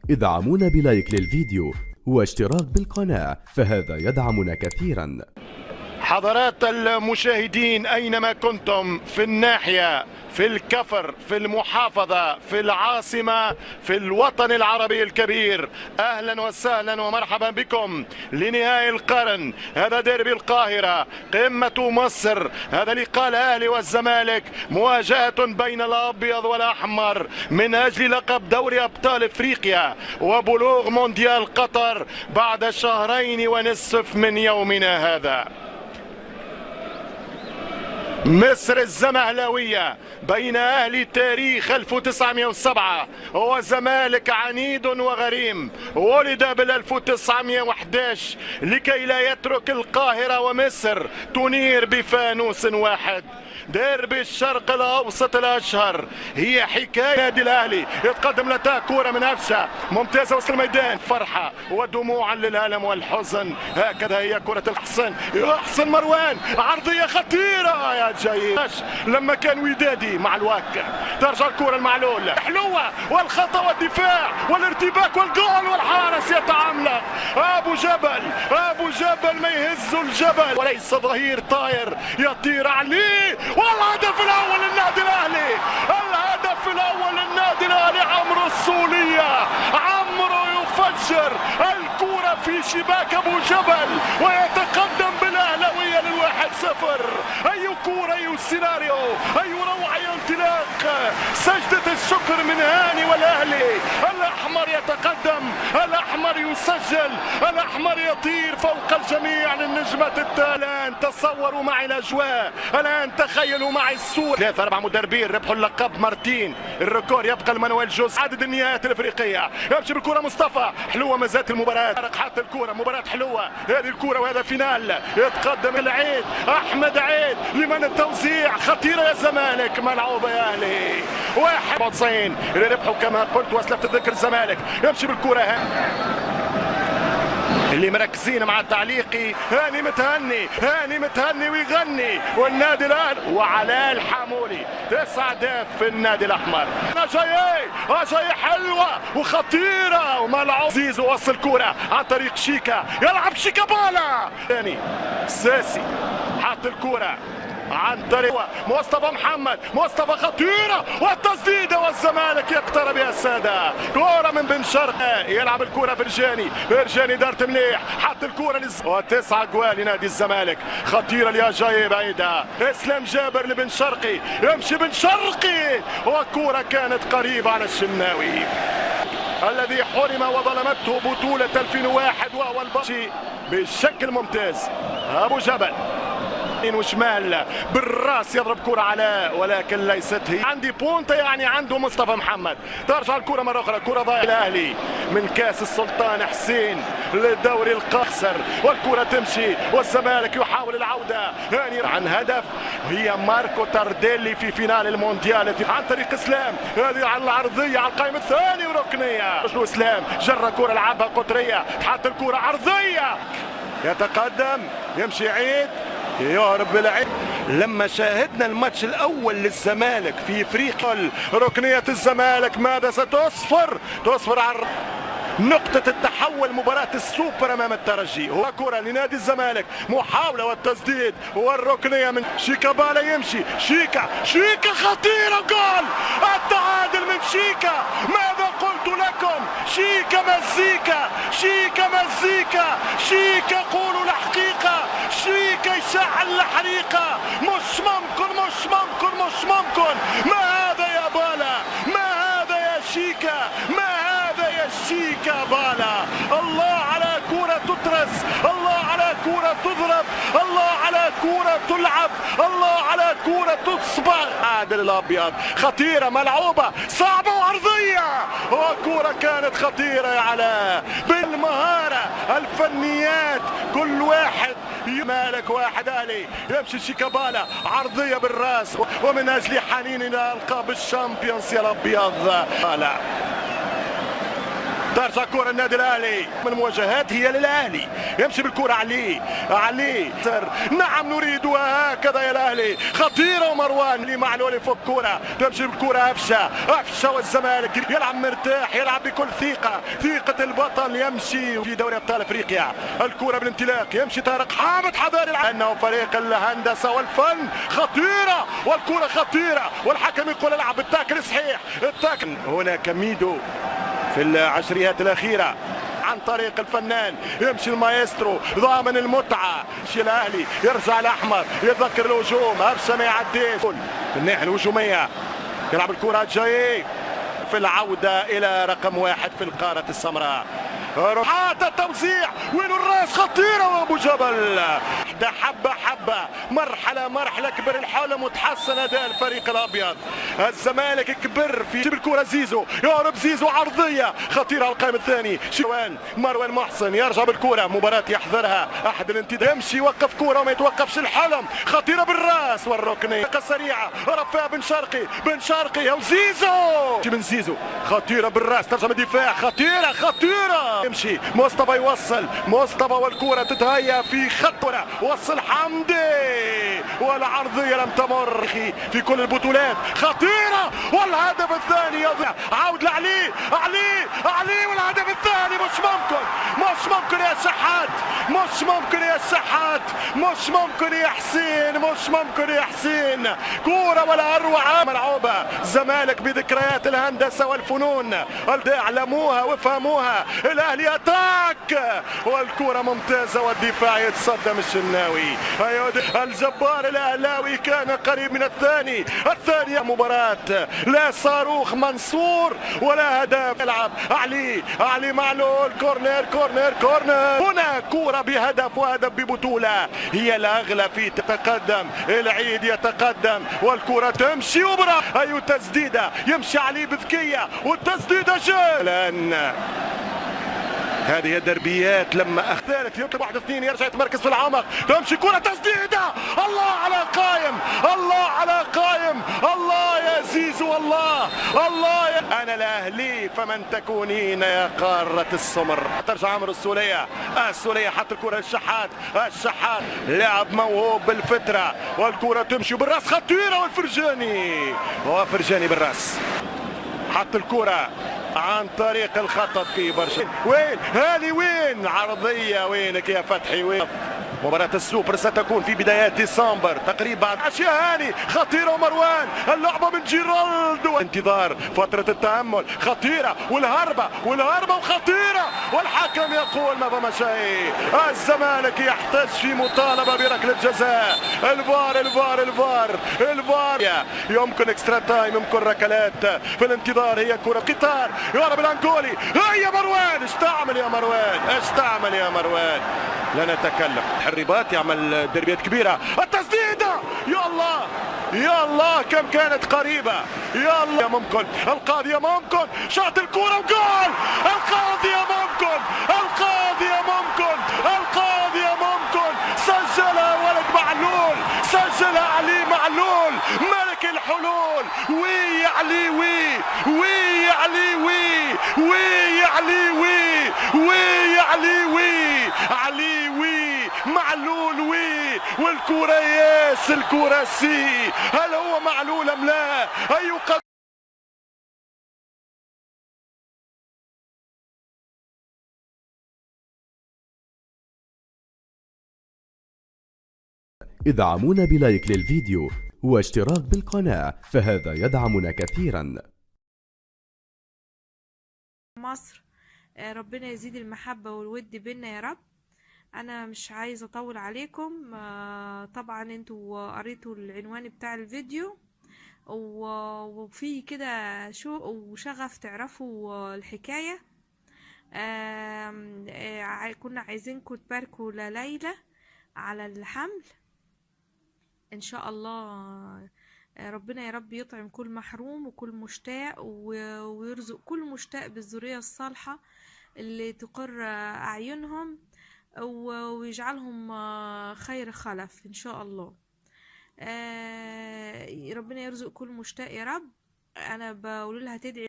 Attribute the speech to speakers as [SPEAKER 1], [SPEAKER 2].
[SPEAKER 1] ادعمونا بلايك للفيديو واشتراك بالقناة فهذا يدعمنا كثيرا.
[SPEAKER 2] حضرات المشاهدين أينما كنتم في الناحية، في الكفر، في المحافظة، في العاصمة، في الوطن العربي الكبير، أهلا وسهلا ومرحبا بكم لنهاية القرن. هذا ديربي القاهرة، قمة مصر، هذا لقاء الأهلي والزمالك، مواجهة بين الأبيض والأحمر من أجل لقب دوري أبطال إفريقيا وبلوغ مونديال قطر بعد شهرين ونصف من يومنا هذا. مصر الزمهلاوية بين أهل تاريخ 1907 وزمالك عنيد وغريم ولد بال 1911 لكي لا يترك القاهرة ومصر تنير بفانوس واحد. ديربي الشرق الاوسط الاشهر هي حكايه نادي الاهلي، يتقدم لتا كوره من افشه ممتازه وسط الميدان، فرحه ودموعا للالم والحزن. هكذا هي كره الحسن، يحسن مروان عرضيه خطيره يا جيد لما كان ودادي مع الواقع. ترجع الكوره المعلول حلوه والخطا والدفاع والارتباك والجول والحارس يتعملق. ابو جبل ما يهز الجبل وليس ظهير طاير يطير عليه. والهدف الاول للنادي الاهلي، الهدف الاول للنادي الاهلي. عمرو السوليه، عمرو يفجر الكرة في شباك ابو جبل ويتقدم بالاهلاويه لل1-0. اي كرة، اي سيناريو، اي روعه، اي انطلاق. سجدة الشكر من هاني والاهلي. الاحمر يتقدم، الاحمر يسجل، الاحمر يطير فوق الجميع للنجمة التالان. تصوروا معي الاجواء الان، تخيلوا معي الصورة. 3-4 مدربين ربحوا اللقب مرتين، الريكور يبقى لمانويل جوز. عدد النهائيات الافريقيه، يمشي بالكره مصطفى، حلوه ما زالت المباراه، حتى الكره مباراه حلوه هذه الكره وهذا فينال. يتقدم العيد، احمد عيد لمن التوزيع خطيره يا زمالك، ملعوبه يا اهلي. 91 اللي ربحوا كما قلت واسلفت الذكر الزمالك. يمشي بالكره اللي مركزين مع تعليقي هاني متهني ويغني، والنادي الاهلي وعلاء الحامولي 9 أهداف في النادي الاحمر. جاي حلوه وخطيره وملعوب. زيزو وصل الكوره عن طريق شيكا، يلعب شيكا بالا ثاني ساسي، حط الكوره عن طريق مصطفى محمد، مصطفى خطيرة والتسديدة والزمالك يقترب يا سادة. كورة من بن شرقي، يلعب الكورة فرجاني دارت مليح، حط الكورة و9 أجوال لنادي الزمالك. خطيرة يا جاي بعيدة، اسلام جابر لبن شرقي، يمشي بن شرقي والكورة كانت قريبة على الشناوي الذي حرم وظلمته بطولة 2001 وهو البطشي بشكل ممتاز. أبو جبل وشمال بالراس يضرب كرة علاء ولكن ليست هي. عندي بونتا يعني عنده مصطفى محمد. ترجع الكرة مرة أخرى، كرة ضايعة الأهلي من كاس السلطان حسين للدوري القاصر، والكرة تمشي والزمالك يحاول العودة. هاني عن هدف، هي ماركو تارديلي في فينال المونديال عن طريق اسلام. هذه على العرضية على القائم الثاني وركنية. اسلام جرى كرة لعبها قطرية، حط الكرة عرضية، يتقدم يمشي عيد يهرب بالعيد. لما شاهدنا الماتش الاول للزمالك في افريقيا، ركنيه الزمالك ماذا ستصفر على نقطة التحول مباراة السوبر امام الترجي. هو كرة لنادي الزمالك، محاولة والتسديد والركنية من شيكابالا، يمشي شيكا خطيرة، جول التعادل من شيكا. ماذا قلت لكم؟ شيكا مزيكا قولوا الحقيقة، شيكا يشعل الحريقة. مش ممكن ما هذا يا بالا، ما هذا يا شيكا، شيكا بالا. الله على كرة تترس، الله على كرة تضرب، الله على كرة تلعب، الله على كرة تصبغ. عادل الابيض خطيرة ملعوبة صعبة وعرضية، وكرة كانت خطيرة يا علاء بالمهارة الفنيات. كل واحد مالك واحد اهلي، يمشي شيكابالا عرضية بالراس، ومن اجل حنين الى القاب الشامبيونز يا الابيض. ترجع كرة النادي الاهلي من المواجهات هي للاهلي، يمشي بالكرة علي نعم نريد وهكذا يا الاهلي. خطيرة ومروان اللي معلول يفك كرة، تمشي بالكرة أفشة والزمالك يلعب مرتاح، يلعب بكل ثقة البطل، يمشي في دوري ابطال افريقيا. الكرة بالانطلاق يمشي طارق حامد حضاري انه فريق الهندسة والفن. خطيرة والكرة خطيرة والحكم يقول العب التاكل صحيح. التاكل هناك ميدو في العشريات الأخيرة عن طريق الفنان، يمشي المايسترو ضامن المتعة، يمشي الأهلي يرجع الأحمر يتذكر الهجوم، أبشا ما يعديش في الناحية الهجومية، يلعب الكرة جاي في العودة إلى رقم 1 في القارة السمراء. حتى التوزيع وين الراس خطيرة وابو جبل ده حبة مرحلة كبر الحلم وتحسن اداء الفريق الابيض. الزمالك كبر في جيب الكرة زيزو، يهرب زيزو عرضية خطيرة على القائم الثاني. مروان محسن يرجع بالكرة، مباراة يحضرها احد الانتداب، يمشي يوقف كرة وما يتوقفش الحلم. خطيرة بالراس والركنية سريعة، رفع بن شرقي او زيزو من زيزو، خطيرة بالراس ترجع من الدفاع، خطيرة يمشي مصطفى يوصل والكرة تتهيأ في خطرة، وصل حمدي والعرضية لم تمر في كل البطولات. خطيرة والهدف الثاني يضيع، عود لعلي والهدف الثاني. مش ممكن يا شحات، مش ممكن يا حسين، كورة ولا أروع ملعوبة. الزمالك بذكريات الهندسة والفنون اعلموها وافهموها. الاهلي اتاك والكرة ممتازة والدفاع يتصدم الشناوي. الجبار الاهلاوي كان قريب من الثاني مباراة، لا صاروخ منصور ولا هدف. يلعب علي معلول، كورنر هنا كرة بهدف وهدف ببطولة هي الاغلى في تتقدم. العيد يتقدم والكرة تمشي وبرا تسديدة، يمشي علي بذكية والتسديدة الان. هذه الدربيات لما الثالث يطلب 1-2 يرجع يتمركز في العمق، تمشي كرة تسديدة، الله على قايم، الله يا زيزو، الله يا أنا الأهلي فمن تكونين يا قارة السمر. ترجع عمرو السولية حط الكرة للشحات، الشحات لاعب موهوب بالفترة والكرة تمشي بالراس خطيرة، والفرجاني بالراس حط الكرة عن طريق الخطط في برشلونة. وين هذه؟ وين عرضية؟ وينك يا فتحي؟ وين مباراة السوبر ستكون في بدايات ديسمبر تقريبا. أشياء هاني خطيرة ومروان، اللعبة من جيرالدو، انتظار فترة التأمل، خطيرة والهربة وخطيرة والحكم يقول ما فما شيء. الزمالك يحتج في مطالبة بركلة جزاء. الفار يمكن اكسترا تايم، يمكن ركلات في الانتظار. هي كرة قطار يهرب الأنجولي، هيا مروان استعمل يا مروان لا نتكلم. الرباط يعمل دربيات كبيرة، التسديدة يا الله كم كانت قريبة، يا الله ممكن القاضية ممكن شاط الكرة وجول. القاضية ممكن سجلها ولد معلول، سجلها علي معلول ملك الحلول. وي علي معلول والكرة ياس، الكرة سي، هل هو معلول ام لا؟
[SPEAKER 1] ادعمونا بلايك للفيديو واشتراك بالقناة، فهذا يدعمنا كثيرا.
[SPEAKER 3] مصر ربنا يزيد المحبة والود بينا يا رب. انا مش عايزة اطول عليكم، طبعا انتوا قريتوا العنوان بتاع الفيديو وفي كده شوق وشغف تعرفوا الحكاية. كنا عايزينكم تباركوا لليلى على الحمل ان شاء الله. ربنا يا رب يطعم كل محروم وكل مشتاق ويرزق كل مشتاق بالذرية الصالحة اللي تقر أعينهم ويجعلهم خير خلف إن شاء الله. ربنا يرزق كل مشتاق يا رب. أنا بقول لها تدعي